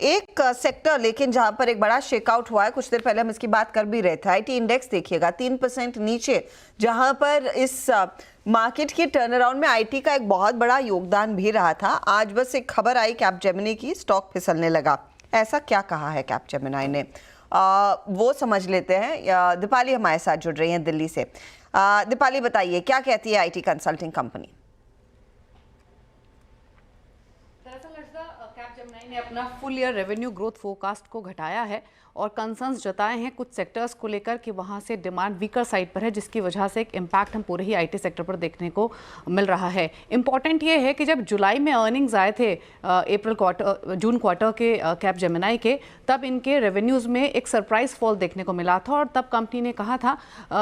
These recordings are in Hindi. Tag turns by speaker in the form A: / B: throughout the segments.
A: एक सेक्टर लेकिन जहां पर एक बड़ा शेकआउट हुआ है, कुछ देर पहले हम इसकी बात कर भी रहे थे, आईटी इंडेक्स देखिएगा 3% नीचे, जहां पर इस मार्केट के टर्न अराउंड में आईटी का एक बहुत बड़ा योगदान भी रहा था। आज बस एक खबर आई कैपजेमिनी की, स्टॉक फिसलने लगा। ऐसा क्या कहा है कैपजेमिनी ने, वो समझ लेते हैं। दीपाली हमारे साथ जुड़ रही हैं दिल्ली से। दीपाली बताइए, क्या कहती है आईटी कंसल्टिंग कंपनी?
B: कैपजेमिनी ने अपना full year revenue growth forecast को घटाया है और कंसर्न्स जताए हैं कुछ सेक्टर्स को लेकर कि वहां से डिमांड वीकर साइड पर है, जिसकी वजह से एक इम्पैक्ट हम पूरे ही आईटी सेक्टर पर देखने को मिल रहा है। इंपॉर्टेंट ये है कि जब जुलाई में अर्निंग्स आए थे जून क्वार्टर के कैपजेमिनी के, तब इनके रेवेन्यूज़ में एक सरप्राइज फॉल देखने को मिला था और तब कंपनी ने कहा था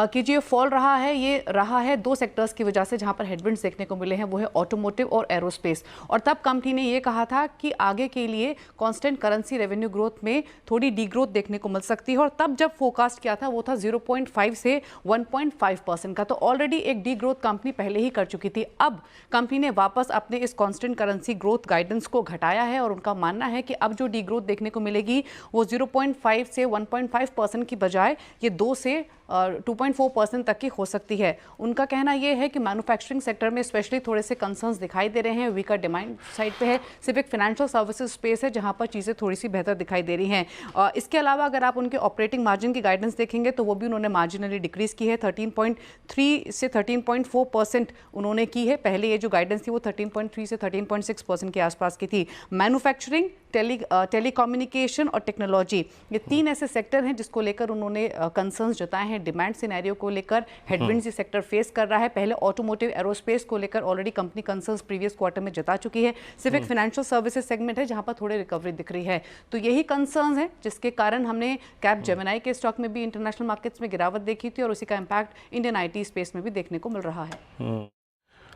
B: कि जो ये फॉल रहा है ये रहा है दो सेक्टर्स की वजह से जहाँ पर हेडविंड्स देखने को मिले हैं, वो है ऑटोमोटिव और एरोस्पेस। और तब कंपनी ने ये कहा था कि आगे के लिए कांस्टेंट करेंसी रेवेन्यू ग्रोथ में थोड़ी डीग्रोथ देखने को मिल सकती है, और तब जब फोरकास्ट किया था वो था 0.5 से 1.5% का, तो ऑलरेडी एक डी ग्रोथ कंपनी पहले ही कर चुकी थी। अब कंपनी ने वापस अपने इस कांस्टेंट करेंसी ग्रोथ गाइडेंस को घटाया है और उनका मानना है कि अब जो डी ग्रोथ देखने को मिलेगी वो 0.5 से 1.5% की बजाय ये 2 से 2.4% तक की हो सकती है। उनका कहना यह है कि मैन्युफैक्चरिंग सेक्टर में स्पेशली थोड़े से कंसर्न्स दिखाई दे रहे हैं, वीकर डिमांड साइड पे है। सिर्फ एक फाइनेंशियल सर्विसेज स्पेस है जहां पर चीज़ें थोड़ी सी बेहतर दिखाई दे रही हैं। इसके अलावा अगर आप उनके ऑपरेटिंग मार्जिन की गाइडेंस देखेंगे तो वो भी उन्होंने मार्जिनली डिक्रीज की है, 13.3 से 13.4% उन्होंने की है। पहले ये जो गाइडेंस थी वो 13.3 से 13.6% के आसपास की थी। मैन्युफैक्चरिंग, टेलीकम्युनिकेशन और टेक्नोलॉजी, ये 3 ऐसे सेक्टर हैं जिसको लेकर उन्होंने कंसर्न्स जताए हैं। डिमांड सिनेरियो को लेकर हेडविंड्स ये सेक्टर फेस कर रहा है। पहले ऑटोमोटिव एरोस्पेस को लेकर already company concerns previous quarter में जता चुकी है। सिर्फ एक फाइनेंशियल सर्विसेज सेगमेंट है जहां पर थोड़ी रिकवरी दिख रही है। तो यही कंसर्न्स हैं जिसके कारण हमने कैपजेमिनी के स्टॉक में भी इंटरनेशनल मार्केट्स में गिरावट देखी थी और उसी का इम्पैक्ट इंडियन आईटी स्पेस में भी देखने को मिल रहा है।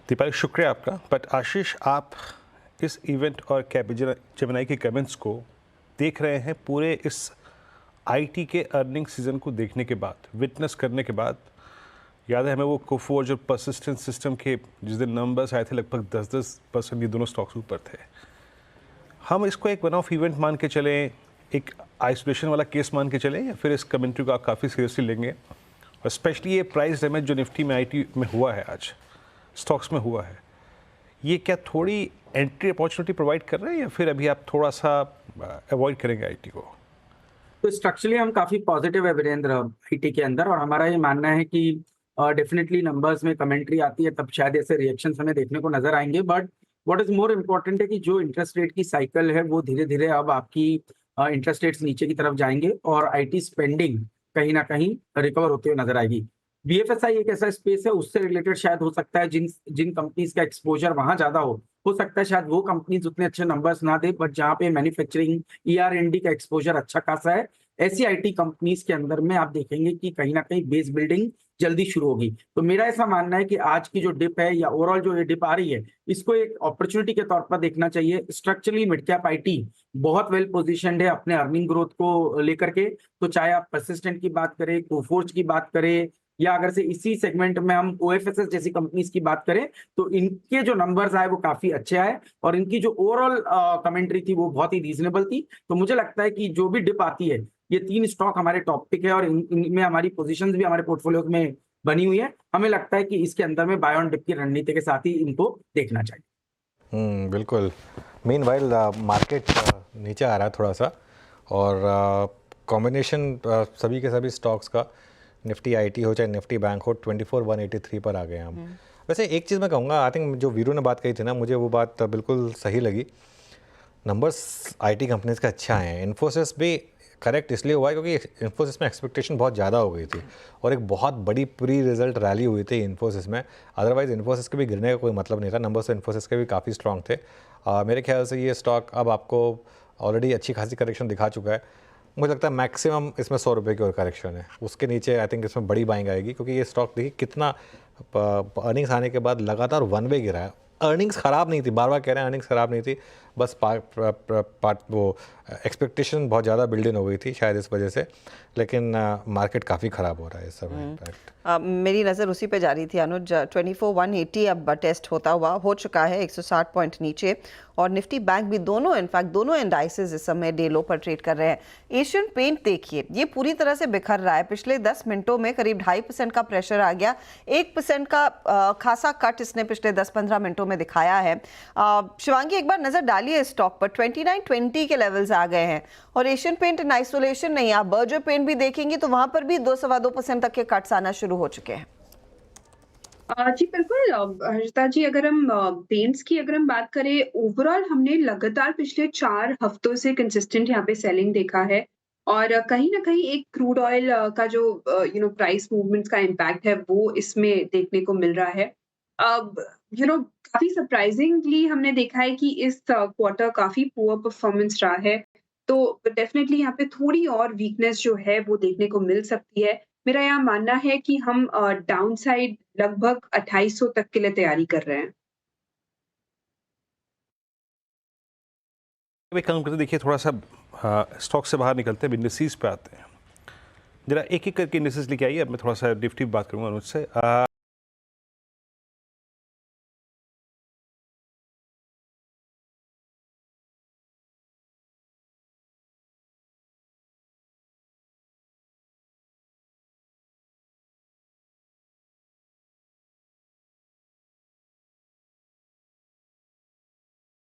C: दीपाली, शुक्रिया आपका। बट आशीष, आप इस इवेंट और कैपजेमिनी के कमेंट्स को देख रहे हैं पूरे इस आईटी के अर्निंग सीजन को देखने के बाद, विटनेस करने के बाद। याद है हमें वो कोफोर्ज और परसिस्टेंट सिस्टम के जिस दिन नंबर्स आए थे, लगभग 10% ये दोनों स्टॉक्स ऊपर थे। हम इसको एक वन ऑफ इवेंट मान के चलें, एक आइसोलेशन वाला केस मान के चलें, या फिर इस कमेंट्री को आप काफ़ी सीरियसली लेंगे? और स्पेशली ये प्राइस डैमेज जो निफ्टी में आईटी में हुआ है, आज स्टॉक्स में हुआ है, ये क्या थोड़ी एंट्री अपॉर्चुनिटी प्रोवाइड कर रहे हैं या फिर अभी आप थोड़ा सा अवॉइड करेंगे आईटी को?
D: तो स्ट्रक्चरली हम काफी पॉजिटिव है वीरेंद्र आईटी के अंदर, और हमारा ये मानना है कि डेफिनेटली नंबर्स में कमेंट्री आती है तब शायद ऐसे रिएक्शंस हमें देखने को नजर आएंगे। But what is more important है कि जो इंटरेस्ट रेट की साइकिल है वो धीरे धीरे अब आपकी इंटरेस्ट रेट्स नीचे की तरफ जाएंगे और आईटी स्पेंडिंग कहीं ना कहीं रिकवर होते हुए नजर आएगी। बीएफएसआई एक ऐसा स्पेस है, उससे रिलेटेड शायद हो सकता है जिन कंपनीज का एक्सपोजर वहां ज्यादा हो सकता है शायद वो कंपनीज उतने अच्छे नंबर्स ना दे, बट जहाँ पे मैन्युफैक्चरिंग ER&D का एक्सपोजर अच्छा खासा है, ऐसी आईटी कंपनीज के अंदर में आप देखेंगे कि कहीं ना कहीं बेस बिल्डिंग जल्दी शुरू होगी। तो मेरा ऐसा मानना है कि आज की जो डिप है या ओवरऑल जो ये डिप आ रही है, इसको एक अपॉर्चुनिटी के तौर पर देखना चाहिए। स्ट्रक्चरली मिड कैप आईटी बहुत वेल पोजिशनड है अपने अर्निंग ग्रोथ को लेकर के। तो चाहे आप परसिस्टेंट की बात करें, कोफोर्ज की बात करें, या अगर से इसी सेगमेंट में हम OFSS जैसी कंपनीज की बात करें, तो इनके जो नंबर्स आए वो काफी अच्छे आए और इनकी जो ओवरऑल कमेंट्री थी वो बहुत ही रीजनेबल थी। तो मुझे लगता है कि जो भी डिप आती है, ये 3 स्टॉक हमारे टॉप पिक है और इनमें हमारी पोजीशंस भी हमारे पोर्टफोलियो में बनी हुई है। हमें लगता है कि इसके अंदर में बाय ऑन डिप की रणनीति के साथ ही इनको देखना चाहिए।
E: बिल्कुल। मीनवाइल मार्केट नीचे आ रहा है थोड़ा सा, और कॉम्बिनेशन सभी के सभी स्टॉक्स का, निफ्टी आईटी हो चाहे निफ्टी बैंक हो, 24,183 पर आ गए हैं हम। वैसे एक चीज़ मैं कहूँगा, आई थिंक जो वीरू ने बात कही थी ना, मुझे वो बात बिल्कुल सही लगी। नंबर्स आईटी कंपनीज का अच्छा हैं। इन्फोसिस भी करेक्ट इसलिए हुआ है क्योंकि इन्फोसिस में एक्सपेक्टेशन बहुत ज़्यादा हो गई थी और एक बहुत बड़ी प्री रिजल्ट रैली हुई थी इन्फोसिस में। अदरवाइज़ इन्फोसिस के भी गिरने का कोई मतलब नहीं था। नंबर्स तो इन्फोसिस के भी काफ़ी स्ट्रॉन्ग थे। मेरे ख्याल से ये स्टॉक अब आपको ऑलरेडी अच्छी खासी करेक्शन दिखा चुका है। मुझे लगता है मैक्सिमम इसमें 100 रुपये की और करेक्शन है, उसके नीचे आई थिंक इसमें बड़ी बाइंग आएगी, क्योंकि ये स्टॉक देखिए कितना अर्निंग्स आने के बाद लगातार वन वे गिरा है। अर्निंग्स ख़राब नहीं थी, बार बार कह रहे हैं अर्निंग्स ख़राब नहीं थी, बस पार्ट वो एक्सपेक्टेशन बहुत ज़्यादा बिल्ड इन हो गई थी शायद इस वजह से, लेकिन मार्केट काफ़ी ख़राब हो रहा है इस समय इम्पैक्ट।
A: मेरी नज़र उसी पे जा रही थी अनुज। 24,180 अब टेस्ट होता हुआ हो चुका है 160 पॉइंट नीचे, और निफ्टी बैंक भी दोनों इनफैक्ट दोनों इंडाइसेस इस समय डे लो पर ट्रेड कर रहे हैं। एशियन पेंट देखिए, ये पूरी तरह से बिखर रहा है। पिछले 10 मिनटों में करीब 2.5% का प्रेशर आ गया, 1% का खासा कट इसने पिछले 10-15 मिनटों में दिखाया है। शिवांगी, एक बार नजर डालिए स्टॉक पर, 2920 के लेवल्स आ गए हैं, और एशियन पेंट इन आइसोलेशन नहीं, आप बर्जर पेंट भी देखेंगे तो वहां पर भी 2-2.25% तक के कट्स आना शुरू हो चुके हैं।
F: जी बिल्कुल हर्षिता जी, अगर हम पेंट्स की अगर हम बात करें, ओवरऑल हमने लगातार पिछले 4 हफ्तों से कंसिस्टेंट यहाँ पे सेलिंग देखा है, और कहीं ना कहीं एक क्रूड ऑयल का जो प्राइस मूवमेंट्स का इम्पैक्ट है वो इसमें देखने को मिल रहा है। अब काफी सरप्राइजिंगली हमने देखा है कि इस क्वार्टर काफी पुअर परफॉर्मेंस रहा है, तो डेफिनेटली यहाँ पे थोड़ी और वीकनेस जो है वो देखने को मिल सकती है। मेरा यहाँ मानना है कि हम डाउन साइड लगभग 2800 तक के लिए तैयारी कर रहे हैं।
C: काम करते देखिए, थोड़ा सा स्टॉक से बाहर निकलते हैं, इंडिसेस पे आते हैं। जरा एक एक करके इंडिसेस लेके आइए। अब मैं थोड़ा सा निफ्टी बात करूंगा अनुज से।